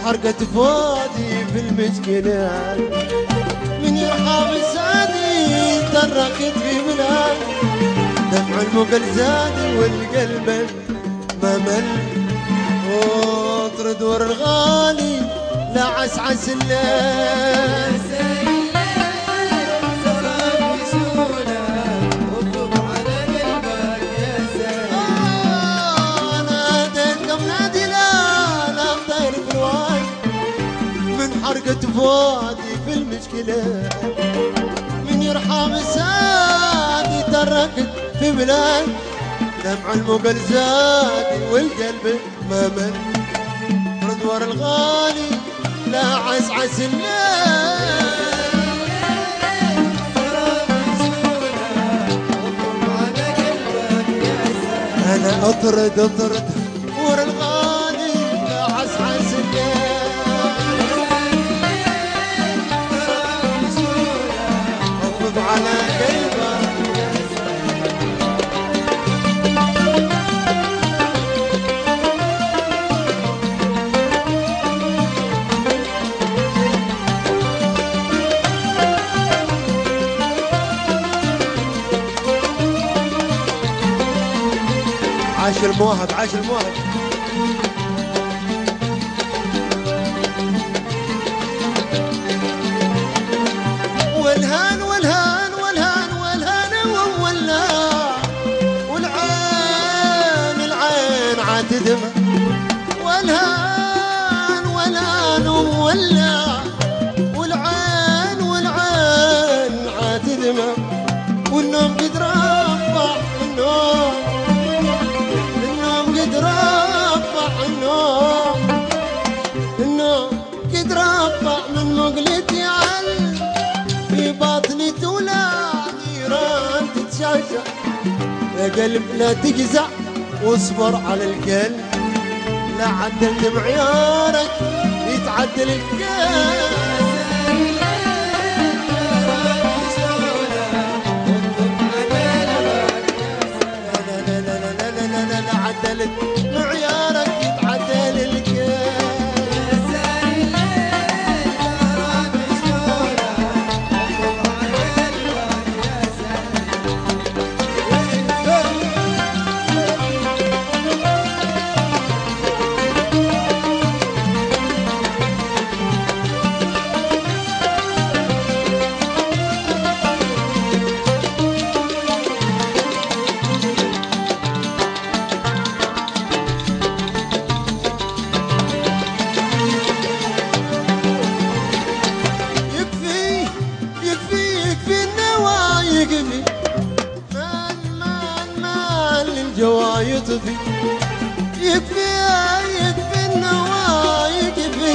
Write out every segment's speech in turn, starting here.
حرقة فؤادي في المشكلات من يرحم السادي تركت في بلاد دمع المقل زادي والقلب ما مل واطرد ور الغالي لا عسعس الليل حرقة فؤادي في المشكلة من يرحم السادي تركت في بلاد دمع المقل زادي والقلب ما مل رد ور الغالي لا عسعس الليل انا اطرد ور الغالي لا عسعس الليل على قلبك عاش الموهب عاش الموهب والهان والهان والهان والهان والعين العين عاتدمة والهان والهان والعين عاتدمة والنوم قد رفع النوم قد رفع النوم قد رفع من مقلتي على في باطني تولع نيران تتشعشع يا قلب لا تجزع واصبر على القلب لا عدلت معيارك يتعدل القلب لا عدلت معيارك يتعدل القلب جوايطفي يكفي النوايا يكفي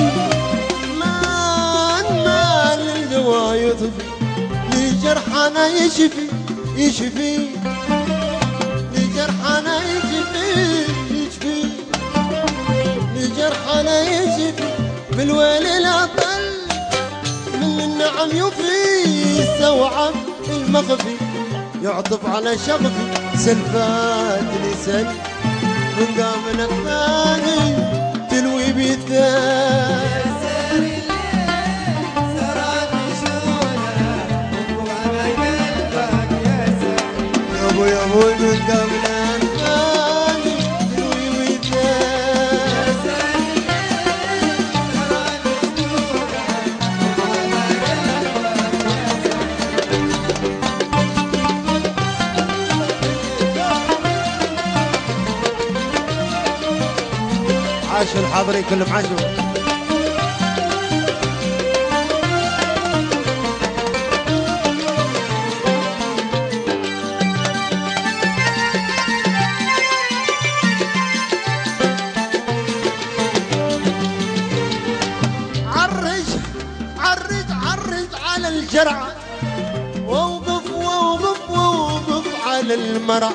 مان لجرحنا يشفي يشفي، لجرحنا يشفي يشفي، لجرحنا يشفي، بالويل الأطل من النعم يفي، السوعة المخفي يعطف على شغفي، سلفات لسان من قام الأكفاني تلوي بالثاني. يا ابوي من قبل انفاني تلوي وداني. عاش الحاضرين كلهم عاشوا. على الجرعة، ووقف ووقف ووقف على المرأة،